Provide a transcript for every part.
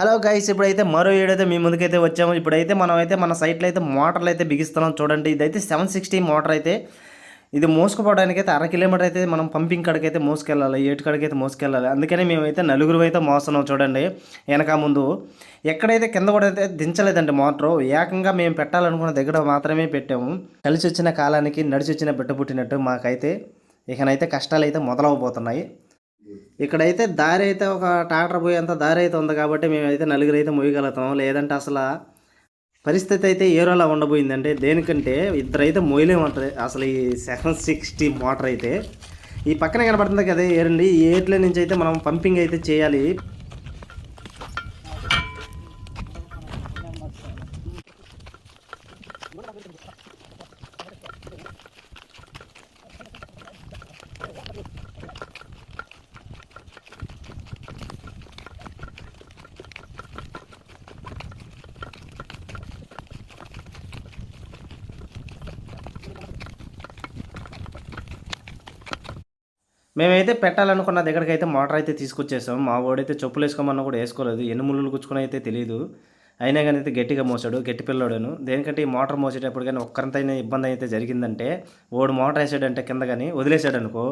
Hello guys, ఇప్పుడైతే మరో వీడియోతో మీ ముందుకైతే వచ్చాము. ఇప్పుడైతే మనమైతే మన సైట్లో అయితే మోటార్లు అయితే బిగిస్తున్నాం. చూడండి, ఇదైతే 760 మోటార్ అయితే. ఇది మోసుకుపోవడానికి అయితే 1/2 కిలోమీటర్ అయితే మనం పంపింగ్ కాడికి అయితే మోసుకెళ్ళాలి, ఏటు కాడికి అయితే మోసుకెళ్ళాలి. అందుకని మేమైతే నలుగురు అయితే మోస్తున్నాం. చూడండి, వెనక ముందు ఎక్కడైతే కింద కూడా అయితే దించలేదండి మోటారు. ఏకంగా మేము పెట్టాలనుకున్న దగ్గర మాత్రమే పెట్టాము. కలిసి వచ్చిన కాలానికి నడిచి వచ్చిన బిడ్డ పుట్టినట్టు మాకైతే ఇకనైతే కష్టాలు అయితే మొదలవబోతున్నాయి. ఇక్కడైతే దారి అయితే ఒక ట్రాక్టర్ పోయేంత దారి అయితే ఉంది కాబట్టి మేమైతే నలుగురు అయితే మోయగలుగుతాం. లేదంటే అసలు పరిస్థితి అయితే ఏరోలా ఉండబోయిందంటే దేనికంటే ఇద్దరైతే మోయలేమంటారు అసలు ఈ 760 మోటార్ అయితే. ఈ పక్కన కనబడుతుంది కదా ఏరండి, ఈ ఏట్ల నుంచి అయితే మనం పంపింగ్ అయితే చేయాలి. మేమైతే పెట్టాలనుకున్న దగ్గరికి అయితే మోటార్ అయితే తీసుకొచ్చేసాం. మా వాడైతే చెప్పులు వేసుకోమన్నా కూడా వేసుకోలేదు. ఎన్ని ముళ్ళు గుచ్చుకుని అయితే తెలియదు. అయినా కానీ అయితే గట్టిగా మోసాడు, గట్టి పిల్లోడను. దేనికంటే ఈ మోటార్ మోసేటప్పుడు కానీ ఒక్కరితైనా ఇబ్బంది అయితే జరిగిందంటే, ఓడు మోటార్ వేసాడంటే కింద కానీ వదిలేసాడు అనుకో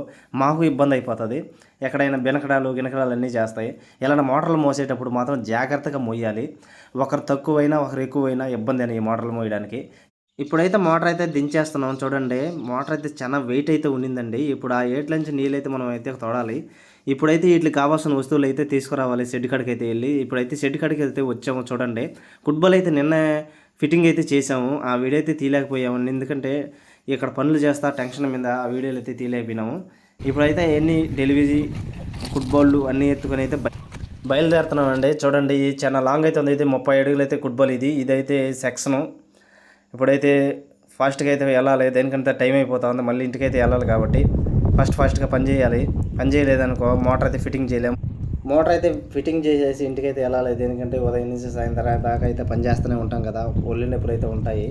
మాకు ఇబ్బంది అయిపోతుంది. ఎక్కడైనా గినకడాలు అన్నీ చేస్తాయి. ఇలా మోటార్లు మోసేటప్పుడు మాత్రం జాగ్రత్తగా మోయాలి. ఒకరు తక్కువైనా ఒకరు ఎక్కువైనా ఇబ్బంది అని ఈ మోటార్లు మోయడానికి. ఇప్పుడైతే మోటార్ అయితే దించేస్తున్నాం. చూడండి, మోటార్ అయితే చాలా వెయిట్ అయితే ఉండిందండి. ఇప్పుడు ఆ ఏట్ల నుంచి నీళ్ళైతే మనం అయితే తోడాలి. ఇప్పుడైతే వీటికి కావాల్సిన వస్తువులు అయితే తీసుకురావాలి. షెడ్ కాడికి అయితే వెళ్ళి ఇప్పుడైతే షెడ్ కాడికి అయితే వచ్చాము. చూడండి, ఫుట్బాల్ అయితే నిన్న ఫిట్టింగ్ అయితే చేసాము. ఆ వీడియో అయితే తీయలేకపోయాము, ఎందుకంటే ఇక్కడ పనులు చేస్తా టెన్షన్ మీద ఆ వీడియోలు అయితే తీయలేకపోయినాము. ఇప్పుడైతే ఎన్ని డెలివరీ ఫుట్బాళ్ళు అన్నీ ఎత్తుకొని అయితే బయలుదేరుతున్నామండి. చూడండి, చాలా లాంగ్ అయితే ఉంది. ఇది 30 అడుగులు అయితే ఫుట్బాల్. ఇదైతే సెక్షను. ఇప్పుడైతే ఫాస్ట్గా అయితే వెళ్ళాలి, దేనికంటే టైం అయిపోతా ఉంది. మళ్ళీ ఇంటికైతే వెళ్ళాలి కాబట్టి ఫాస్ట్గా పని చేయాలి. పని చేయలేదనుకో మోటార్ అయితే ఫిట్టింగ్ చేయలేము. మోటార్ అయితే ఫిట్టింగ్ చేసేసి ఇంటికైతే వెళ్ళాలి. దేనికంటే ఉదయం నుంచి సాయంత్రం దాకా అయితే పని చేస్తూనే ఉంటాం కదా, ఒళ్ళు నొప్పులు అయితే ఉంటాయి.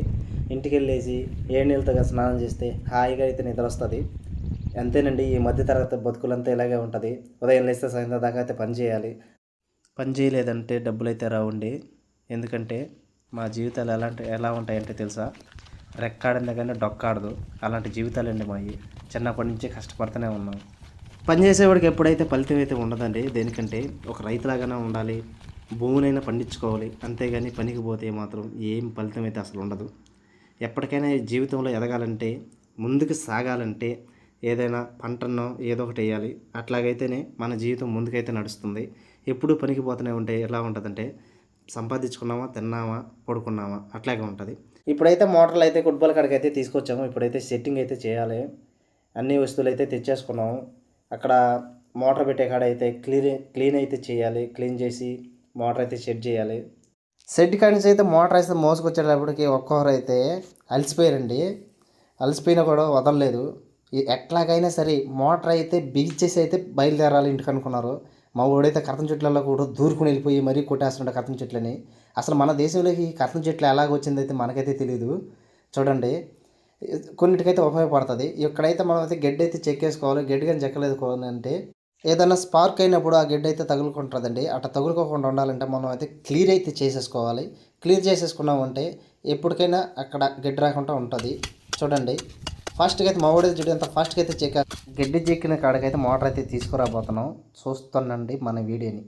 ఇంటికి వెళ్ళేసి ఏ నీళ్ళతో స్నానం చేస్తే హాయిగా అయితే నిద్ర వస్తుంది. అంతేనండి, ఈ మధ్యతరగతి బతుకులంతా ఇలాగే ఉంటుంది. ఉదయం లేస్తే సాయంత్రం దాకా అయితే పని చేయాలి. పని చేయలేదంటే డబ్బులు అయితే రావండి. ఎందుకంటే మా జీవితాలు ఎలా ఉంటాయంటే తెలుసా, రెక్కాడింది కానీ డొక్కాడదు. అలాంటి జీవితాలండి మావి. చిన్నప్పటి నుంచి కష్టపడుతూనే ఉన్నాం. పని చేసేవాడికి ఎప్పుడైతే ఫలితం అయితే ఉండదండి. దేనికంటే ఒక రైతులాగానే ఉండాలి, భూమినైనా పండించుకోవాలి. అంతేగాని పనికి పోతే మాత్రం ఏం ఫలితం అయితే అసలు ఉండదు. ఎప్పటికైనా జీవితంలో ఎదగాలంటే, ముందుకు సాగాలంటే ఏదైనా పంటనో ఏదో ఒకటి వేయాలి. అట్లాగైతేనే మన జీవితం ముందుకైతే నడుస్తుంది. ఎప్పుడూ పనికి పోతూనే ఉంటే ఎలా ఉంటుందంటే, సంపాదించుకున్నామా, తిన్నామా, పడుకున్నామా అట్లాగే ఉంటుంది. ఇప్పుడైతే మోటార్లు అయితే ఫుట్బాల్ కాడికి అయితే తీసుకొచ్చాము. ఇప్పుడైతే సెట్టింగ్ అయితే చేయాలి. అన్ని వస్తువులు అయితే తెచ్చేసుకున్నాము. అక్కడ మోటార్ పెట్టే కాడ అయితే క్లీన్ అయితే చేయాలి. క్లీన్ చేసి మోటార్ అయితే సెట్ చేయాలి. సెట్ కాడి నుంచి అయితే మోటార్ అయితే మోసుకొచ్చేటప్పటికి ఒక్కొక్కరు అయితే అలసిపోయారండి. అలసిపోయినా కూడా వదలలేదు. ఎట్లాగైనా సరే మోటార్ అయితే బిగిచేసి అయితే బయలుదేరాలి ఇంటికి అనుకున్నారు. మా ఊడైతే కర్తం చెట్లలో కూడా దూరుకుని వెళ్ళిపోయి మరీ కొట్టేస్తున్నాడు కర్తం చెట్లని. అసలు మన దేశంలోకి కర్తం చెట్లు ఎలాగొచ్చింది అయితే మనకైతే తెలియదు. చూడండి, కొన్నిటికైతే ఉపయోగపడుతుంది. ఇక్కడైతే మనం అయితే గడ్డి అయితే చెక్కేసుకోవాలి. గడ్డి కానీ చెక్కలేదు అంటే ఏదైనా స్పార్క్ అయినప్పుడు ఆ గడ్డి అయితే తగులుకుంటుందండి. అట్లా తగులుకోకుండా ఉండాలంటే మనం అయితే క్లియర్ అయితే చేసేసుకోవాలి. క్లియర్ చేసేసుకున్నామంటే ఎప్పటికైనా అక్కడ గడ్డి రాకుండా ఉంటుంది. చూడండి, ఫాస్ట్గా అయితే మా వాడు చూడండి ఎంత ఫాస్ట్గా అయితే గడ్డి చెక్కిన కాడకైతే మోటార్ అయితే తీసుకురాబోతున్నాం. చూస్తున్నాండి మన వీడియోని.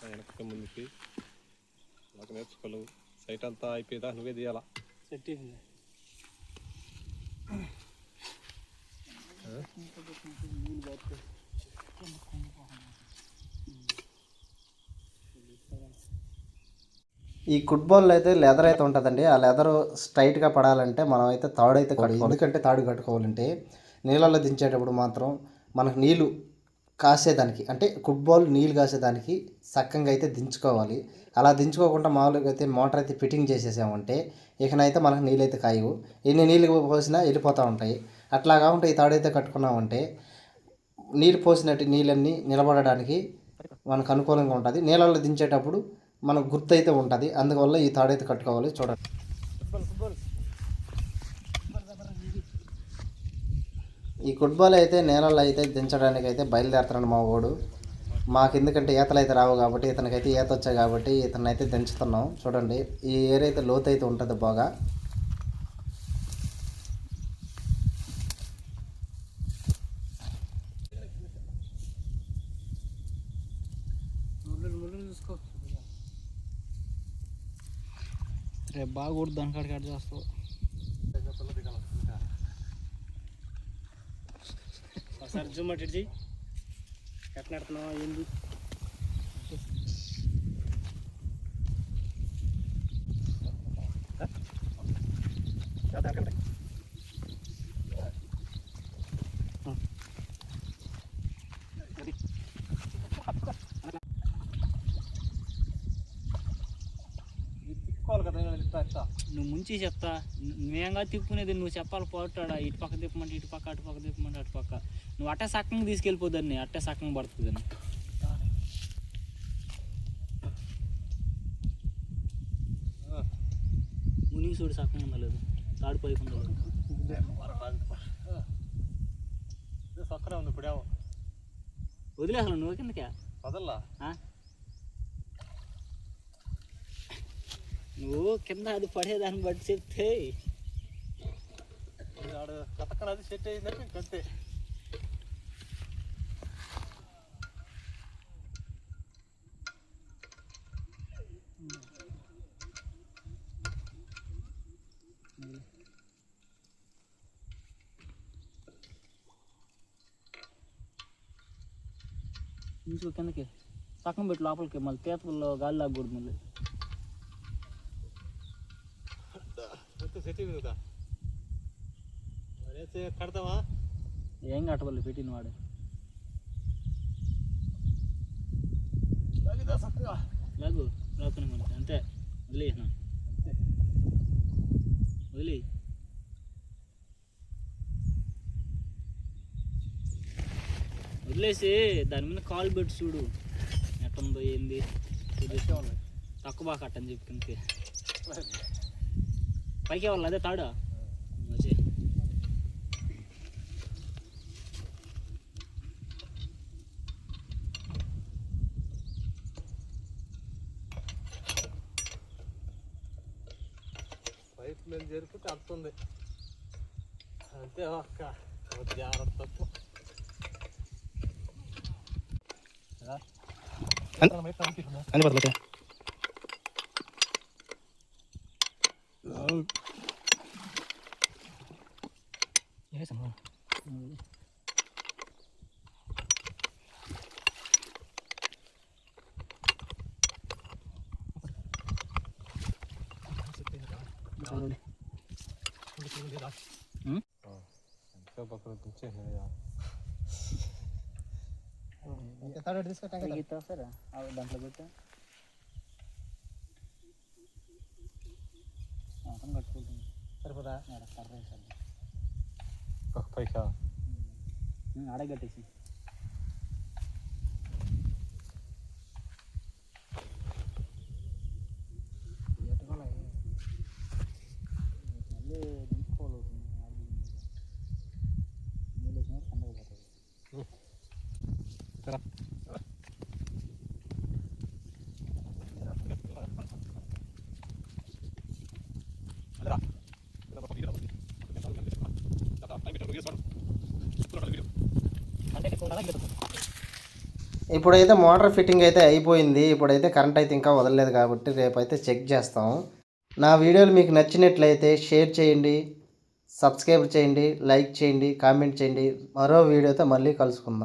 వెనక్కి ముందుకి నాకు నేర్చుకోలేవు. సైట్ అంతా అయిపోయేదా నువ్వే తీయాలా. సెట్ ఈ ఫుట్బాల్ అయితే లెదర్ అయితే ఉంటుందండి. ఆ లెదర్ స్ట్రైట్గా పడాలంటే మనం అయితే తాడు అయితే కట్టుకోవాలి. ఎందుకంటే తాడు కట్టుకోవాలంటే నీళ్ళల్లో దించేటప్పుడు మాత్రం మనకు నీళ్ళు కాసేదానికి అంటే ఫుట్బాల్ నీళ్ళు కాసేదానికి చక్కగా అయితే దించుకోవాలి. అలా దించుకోకుండా మామూలుగా అయితే మోటార్ అయితే ఫిట్టింగ్ చేసేసామంటే ఇకనైతే మనకు నీళ్ళైతే కాయవు. ఎన్ని నీళ్ళు పోసినా వెళ్ళిపోతూ ఉంటాయి. అట్లా కాకుండా ఈ తాడైతే కట్టుకున్నామంటే నీళ్ళు పోసినట్టు నీళ్ళన్నీ నిలబడడానికి మనకు అనుకూలంగా ఉంటుంది. నీళ్ళల్లో దించేటప్పుడు మనకు గుర్తయితే ఉంటుంది. అందువల్ల ఈ తాడైతే కట్టుకోవాలి. చూడండి, ఈ ఫుట్బాల్ అయితే నేలల్లో అయితే దించడానికి అయితే బయలుదేరుతున్నాడు మా వాడు. మాకు ఎందుకంటే ఈతలు అయితే రావు కాబట్టి ఇతనికైతే ఈత వచ్చాయి కాబట్టి ఇతను అయితే దించుతున్నాం. చూడండి, ఈ ఏరియా అయితే లోతు అయితే ఉంటుంది బాగా. చూసుకో రేపు బాగా కూడా దానికాడికి కట్ చేస్తావు. ఒకసారి జూమ్ అట్టి ఎట్లా నడుతున్నావా ఏంది? నువ్వు ముంచి చెప్తా, మేంగా తిప్పుకునేది నువ్వు చెప్పాలి. పోటాడా ఇటు పక్క తిప్పమంటే ఇటు పక్క, అటు పక్క తిప్పమంటే అటు పక్క. నువ్వు అట్టే సక్కంగా తీసుకెళ్ళిపోద్దని, అట్టే సక్కంగా పడుతుందని. మునిగి చూడు సక్కంగా ఉండలేదు, తాడు పైకి ఉండలేదు. సక్కనే ఉంది ఇప్పుడేమో. వదిలేసలు నువ్వు కిందకే వదల్లా నువ్వు కింద అది పడేదాన్ని బట్టి చెప్తే కథకన అది సెట్ అయిందంటే ఇంకంతే. ఇంకో కిందకి సక్కం పెట్టి లోపలికి, మళ్ళీ తీతల్లో గాలి లాగకూడదు. మళ్ళీ సెట్ అయింది కదా, కడతావా? ఏం కట్టవాలి పెట్టిన వాడు. లాగు రాకునే మనకి అంతే. వదిలేసిన వదిలే వదిలేసి దాని మీద కాలు పెట్టి చూడు ఎట్టుందో ఏంది. తక్కువ బాగా కట్టని చెప్పి కిందకి పైకి వాళ్ళు అదే తాడా వచ్చే. పైప్ మీద జరిపితే అంతుంది అంతే. ఒక్క జాగ్రత్త అని పర్లేదు. సరే దాంట్లో పెట్టా కట్టుకుంటుంది. సరిపోదా? పైసా ఆడే కట్టేసి మళ్ళీ దించుకోవాలి. నీళ్ళు వేసిన పండగ పోతుంది. ఇప్పుడైతే మోటార్ ఫిట్టింగ్ అయితే అయిపోయింది. ఇప్పుడైతే కరెంట్ అయితే ఇంకా వదలలేదు కాబట్టి రేపైతే చెక్ చేస్తాం. నా వీడియోలు మీకు నచ్చినట్లయితే షేర్ చేయండి, సబ్స్క్రైబ్ చేయండి, లైక్ చేయండి, కామెంట్ చేయండి. మరో వీడియోతో మళ్ళీ కలుసుకుందాం.